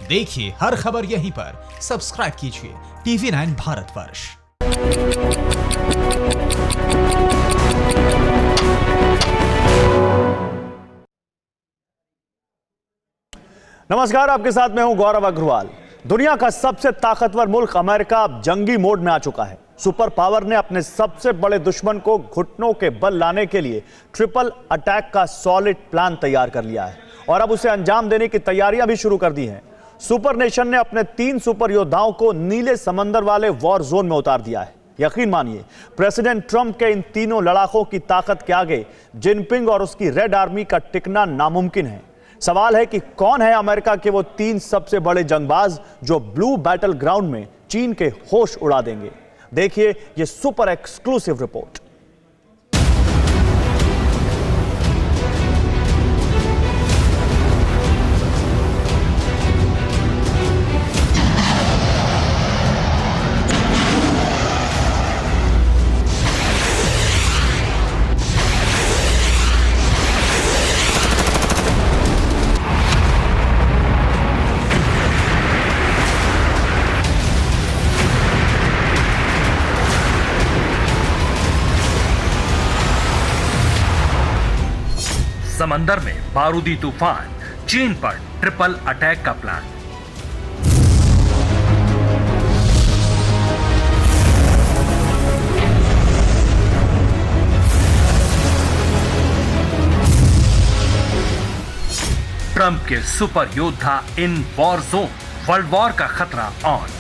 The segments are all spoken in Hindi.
देखिए हर खबर यहीं पर। सब्सक्राइब कीजिए TV9 भारतवर्ष। नमस्कार, आपके साथ मैं हूं गौरव अग्रवाल। दुनिया का सबसे ताकतवर मुल्क अमेरिका अब जंगी मोड में आ चुका है। सुपर पावर ने अपने सबसे बड़े दुश्मन को घुटनों के बल लाने के लिए ट्रिपल अटैक का सॉलिड प्लान तैयार कर लिया है और अब उसे अंजाम देने की तैयारियां भी शुरू कर दी हैं। सुपर नेशन ने अपने 3 सुपर योद्धाओं को नीले समंदर वाले वॉर जोन में उतार दिया है। यकीन मानिए, प्रेसिडेंट ट्रंप के इन तीनों लड़ाकों की ताकत के आगे जिनपिंग और उसकी रेड आर्मी का टिकना नामुमकिन है। सवाल है कि कौन है अमेरिका के वो 3 सबसे बड़े जंगबाज जो ब्लू बैटल ग्राउंड में चीन के होश उड़ा देंगे। देखिए ये सुपर एक्सक्लूसिव रिपोर्ट। समंदर में बारूदी तूफान, चीन पर ट्रिपल अटैक का प्लान। ट्रंप के सुपर योद्धा in war zone, world war का खतरा ऑन।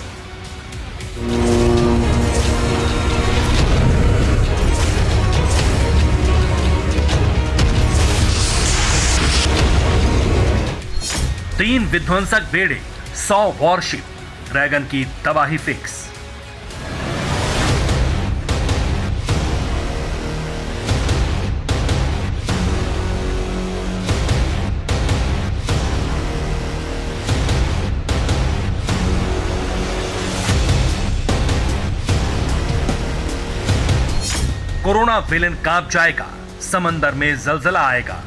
तीन विध्वंसक बेड़े, 100 वॉरशिप, ड्रैगन की तबाही फिक्स। कोरोना विलेन कांप जाएगा, समंदर में जलजला आएगा।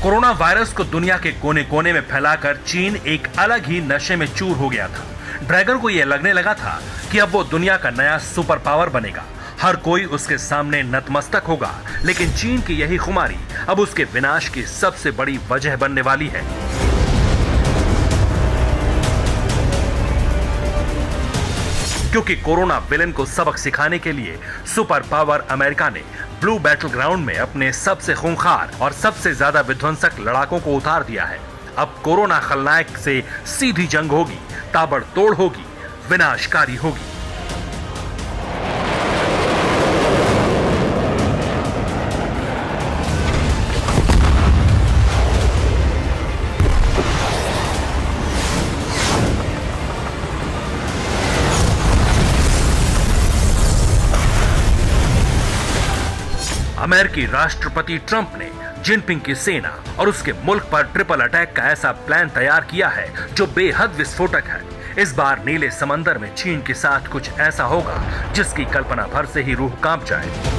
कोरोना वायरस को दुनिया के कोने कोने में फैलाकर चीन एक अलग ही नशे में चूर हो गया था। ड्रैगन को यह लगने लगा था कि अब वो दुनिया का नया सुपर पावर बनेगा, हर कोई उसके सामने नतमस्तक होगा। लेकिन चीन की यही खुमारी अब उसके विनाश की सबसे बड़ी वजह बनने वाली है। क्योंकि कोरोना विलेन को सबक सिखाने के लिए सुपर पावर अमेरिका ने ब्लू बैटल ग्राउंड में अपने सबसे खूंखार और सबसे ज्यादा विध्वंसक लड़ाकों को उतार दिया है। अब कोरोना खलनायक से सीधी जंग होगी, ताबड़तोड़ होगी, विनाशकारी होगी। अमेरिकी राष्ट्रपति ट्रंप ने जिनपिंग की सेना और उसके मुल्क पर ट्रिपल अटैक का ऐसा प्लान तैयार किया है जो बेहद विस्फोटक है। इस बार नीले समंदर में चीन के साथ कुछ ऐसा होगा जिसकी कल्पना भर से ही रूह कांप जाए।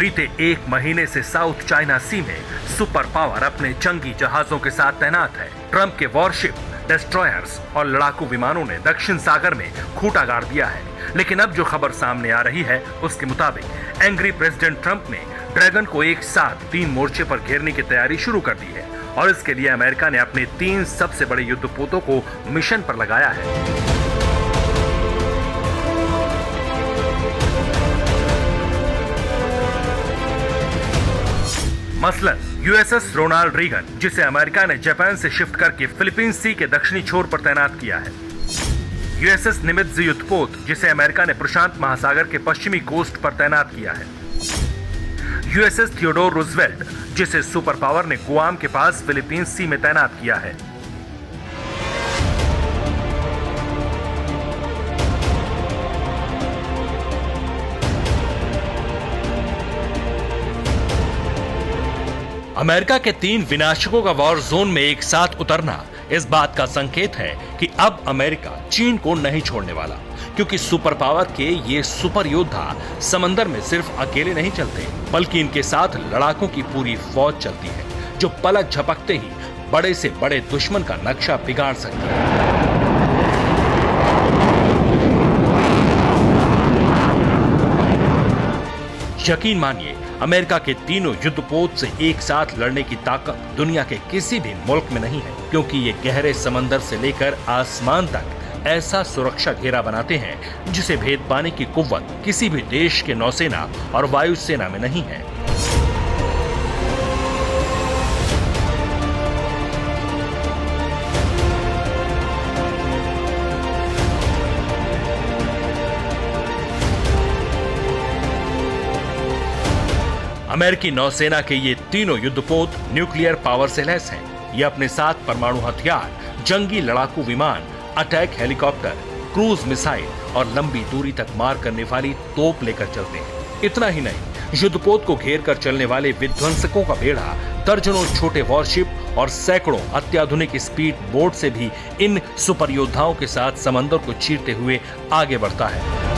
बीते 1 महीने से साउथ चाइना सी में सुपर पावर अपने जंगी जहाजों के साथ तैनात है। ट्रंप के वॉरशिप, डिस्ट्रॉयर्स और लड़ाकू विमानों ने दक्षिण सागर में खूंटा गाड़ दिया है। लेकिन अब जो खबर सामने आ रही है उसके मुताबिक एंग्री प्रेसिडेंट ट्रंप ने ड्रैगन को एक साथ 3 मोर्चे पर घेरने की तैयारी शुरू कर दी है और इसके लिए अमेरिका ने अपने 3 सबसे बड़े युद्धपोतों को मिशन पर लगाया है। मसलन यूएसएस रोनाल्ड रीगन, जिसे अमेरिका ने जापान से शिफ्ट करके फिलीपींस सी के दक्षिणी छोर पर तैनात किया है। यूएसएस निमित्ज युद्धपोत, जिसे अमेरिका ने प्रशांत महासागर के पश्चिमी कोस्ट पर तैनात किया है। यूएसएस थियोडोर रूजवेल्ट, जिसे सुपर पावर ने गुआम के पास फिलीपींस सी में तैनात किया है। अमेरिका के 3 विनाशकों का वॉर जोन में एक साथ उतरना इस बात का संकेत है कि अब अमेरिका चीन को नहीं छोड़ने वाला, क्योंकि सुपर पावर के ये सुपर योद्धा समंदर में सिर्फ अकेले नहीं चलते, बल्कि इनके साथ लड़ाकों की पूरी फौज चलती है, जो पलक झपकते ही बड़े से बड़े दुश्मन का नक्शा बिगाड़ सकती है। यकीन मानिए, अमेरिका के तीनों युद्धपोत से एक साथ लड़ने की ताकत दुनिया के किसी भी मुल्क में नहीं है, क्योंकि ये गहरे समंदर से लेकर आसमान तक ऐसा सुरक्षा घेरा बनाते हैं जिसे भेद पाने की कुव्वत किसी भी देश के नौसेना और वायुसेना में नहीं है। अमेरिकी नौसेना के ये तीनों युद्धपोत न्यूक्लियर पावर से लैस हैं। ये अपने साथ परमाणु हथियार, जंगी लड़ाकू विमान, अटैक हेलीकॉप्टर, क्रूज मिसाइल और लंबी दूरी तक मार करने वाली तोप लेकर चलते हैं। इतना ही नहीं, युद्धपोत को घेर कर चलने वाले विध्वंसकों का बेड़ा दर्जनों छोटे वॉरशिप और सैकड़ों अत्याधुनिक स्पीड बोट से भी इन सुपर योद्धाओं के साथ समंदर को चीरते हुए आगे बढ़ता है।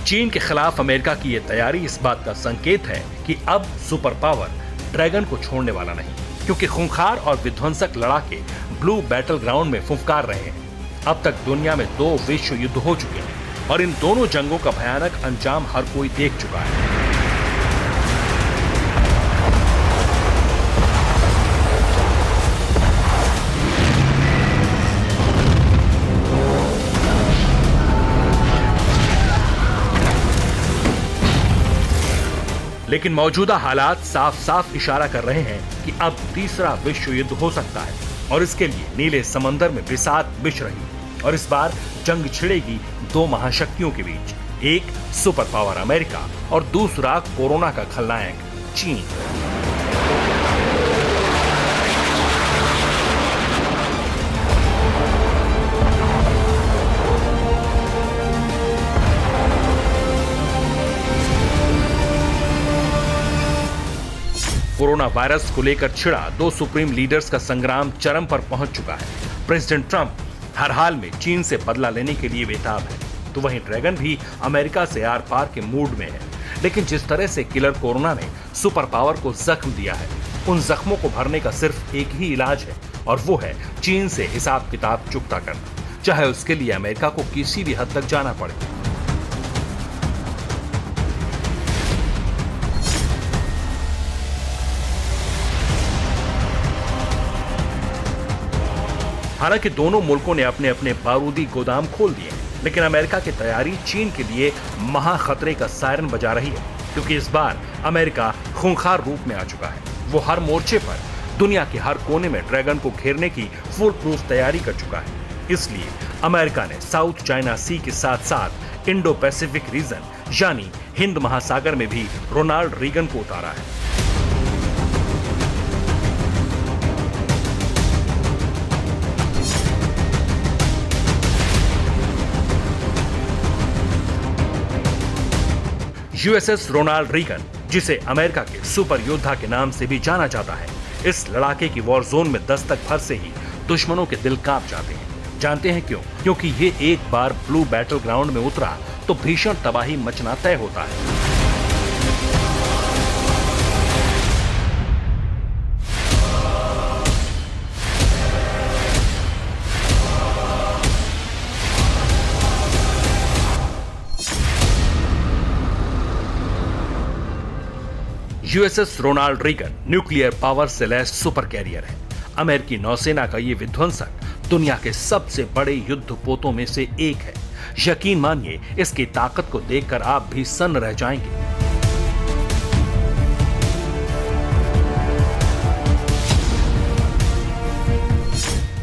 चीन के खिलाफ अमेरिका की यह तैयारी इस बात का संकेत है कि अब सुपर पावर ड्रैगन को छोड़ने वाला नहीं, क्योंकि खूंखार और विध्वंसक लड़ाके ब्लू बैटल ग्राउंड में फुफकार रहे हैं। अब तक दुनिया में 2 विश्व युद्ध हो चुके हैं और इन दोनों जंगों का भयानक अंजाम हर कोई देख चुका है। लेकिन मौजूदा हालात साफ साफ इशारा कर रहे हैं कि अब तीसरा विश्व युद्ध हो सकता है, और इसके लिए नीले समंदर में बिसात बिछ रही, और इस बार जंग छिड़ेगी 2 महाशक्तियों के बीच, एक सुपर पावर अमेरिका और दूसरा कोरोना का खलनायक चीन। कोरोना वायरस को लेकर छिड़ा 2 सुप्रीम लीडर्स का संग्राम चरम पर पहुंच चुका है। प्रेसिडेंट ट्रंप हर हाल में चीन से बदला लेने के लिए बेताब है, तो वहीं ड्रैगन भी अमेरिका से आर पार के मूड में है। लेकिन जिस तरह से किलर कोरोना ने सुपर पावर को जख्म दिया है, उन जख्मों को भरने का सिर्फ एक ही इलाज है, और वो है चीन से हिसाब किताब चुकता करना, चाहे उसके लिए अमेरिका को किसी भी हद तक जाना पड़े। हालांकि दोनों मुल्कों ने अपने अपने बारूदी गोदाम खोल दिए, लेकिन अमेरिका की तैयारी चीन के लिए महा खतरे का सायरन बजा रही है, क्योंकि इस बार अमेरिका खूंखार रूप में आ चुका है। वो हर मोर्चे पर दुनिया के हर कोने में ड्रैगन को घेरने की फुल प्रूफ तैयारी कर चुका है। इसलिए अमेरिका ने साउथ चाइना सी के साथ साथ इंडो पैसिफिक रीजन यानी हिंद महासागर में भी रोनाल्ड रीगन को उतारा है। यूएसएस रोनाल्ड रीगन, जिसे अमेरिका के सुपर योद्धा के नाम से भी जाना जाता है, इस लड़ाके की वॉर जोन में दस्तक भर से ही दुश्मनों के दिल कांप जाते हैं। जानते हैं क्यों? क्योंकि ये एक बार ब्लू बैटल ग्राउंड में उतरा तो भीषण तबाही मचना तय होता है। USS Ronald Reagan nuclear power से लैस सुपर कैरियर है। अमेरिकी नौसेना का ये विध्वंसक दुनिया के सबसे बड़े युद्धपोतों में से एक है। यकीन मानिए, इसकी ताकत को देखकर आप भी सन्न रह जाएंगे।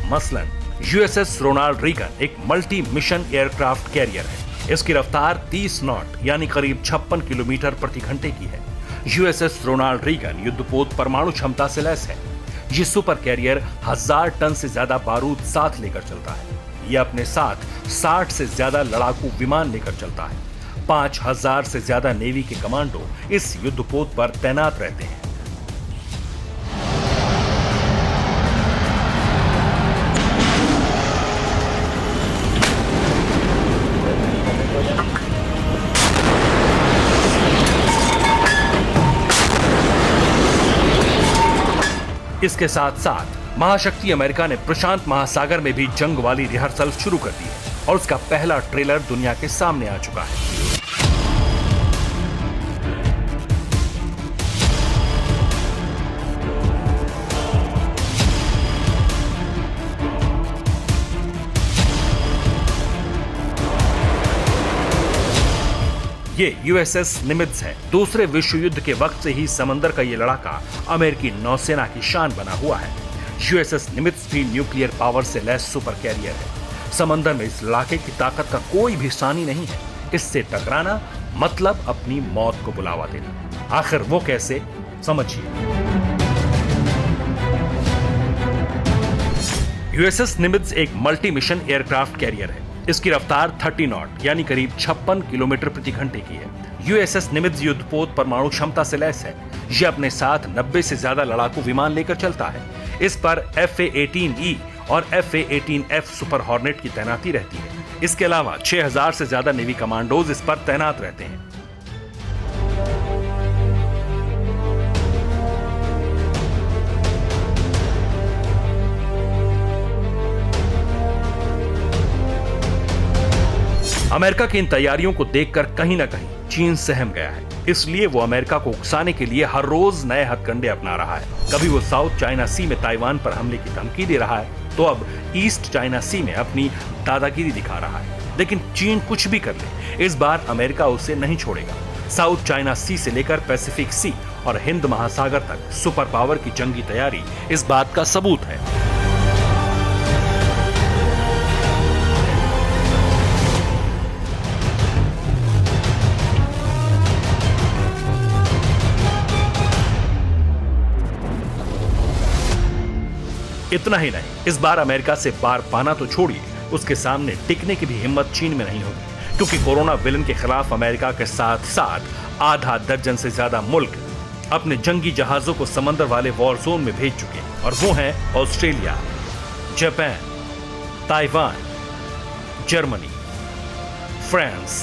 मसलन यूएसएस रोनाल्ड रीगन एक मल्टी मिशन एयरक्राफ्ट कैरियर है। इसकी रफ्तार 30 नॉट यानी करीब 56 किलोमीटर प्रति घंटे की है। यूएसएस रोनाल्ड रीगन युद्धपोत परमाणु क्षमता से लैस है। ये सुपर कैरियर 1000 टन से ज्यादा बारूद साथ लेकर चलता है। यह अपने साथ 60 से ज्यादा लड़ाकू विमान लेकर चलता है। 5000 से ज्यादा नेवी के कमांडो इस युद्धपोत पर तैनात रहते हैं। इसके साथ साथ महाशक्ति अमेरिका ने प्रशांत महासागर में भी जंग वाली रिहर्सल शुरू कर दी है और उसका पहला ट्रेलर दुनिया के सामने आ चुका है। ये यूएसएस निमित्ज है। दूसरे विश्व युद्ध के वक्त से ही समंदर का ये लड़ाका अमेरिकी नौसेना की शान बना हुआ है। यूएसएस निमित्ज भी न्यूक्लियर पावर से लैस सुपर कैरियर है। समंदर में इस लड़ाके की ताकत का कोई भी सानी नहीं है। इससे टकराना मतलब अपनी मौत को बुलावा देना। आखिर वो कैसे, समझिए। यूएसएस निमित्ज एक मल्टी मिशन एयरक्राफ्ट कैरियर है। इसकी रफ्तार 30 नॉट यानी करीब 56 किलोमीटर प्रति घंटे की है। यूएसएस निमित्ज युद्धपोत परमाणु क्षमता से लैस है। यह अपने साथ 90 से ज्यादा लड़ाकू विमान लेकर चलता है। इस पर FA-18E और FA-18F सुपर हॉर्नेट की तैनाती रहती है। इसके अलावा 6000 से ज्यादा नेवी कमांडोज इस पर तैनात रहते हैं। अमेरिका की इन तैयारियों को देखकर कहीं ना कहीं चीन सहम गया है। इसलिए वो अमेरिका को उकसाने के लिए हर रोज नए हथकंडे अपना रहा है। कभी वो साउथ चाइना सी में ताइवान पर हमले की धमकी दे रहा है, तो अब ईस्ट चाइना सी में अपनी दादागिरी दिखा रहा है। लेकिन चीन कुछ भी कर ले, इस बार अमेरिका उसे नहीं छोड़ेगा। साउथ चाइना सी से लेकर पैसिफिक सी और हिंद महासागर तक सुपर पावर की जंगी तैयारी इस बात का सबूत है। इतना ही नहीं, इस बार अमेरिका से पार पाना तो छोड़िए, उसके सामने टिकने की भी हिम्मत चीन में नहीं होगी। क्योंकि कोरोना विलन के खिलाफ अमेरिका के साथ साथ आधा दर्जन से ज्यादा मुल्क अपने जंगी जहाजों को समंदर वाले वॉर जोन में भेज चुके हैं। और वो हैं Australia, Japan, Taiwan, Germany, France,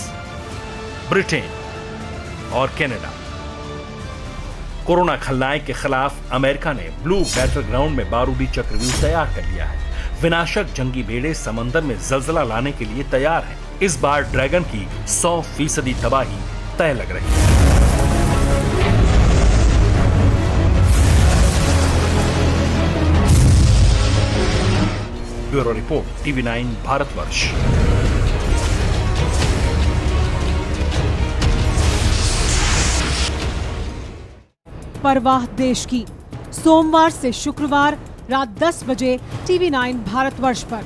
Britain और कनाडा। कोरोना खलनायक के खिलाफ अमेरिका ने ब्लू बैटल ग्राउंड में बारूदी चक्रव्यूह तैयार कर लिया है। विनाशक जंगी बेड़े समंदर में जलजला लाने के लिए तैयार हैं। इस बार ड्रैगन की 100% तबाही तय लग रही है। Bureau report, TV9 Bharatvarsh. परवाह देश की, सोमवार से शुक्रवार रात 10 बजे TV9 भारतवर्ष पर।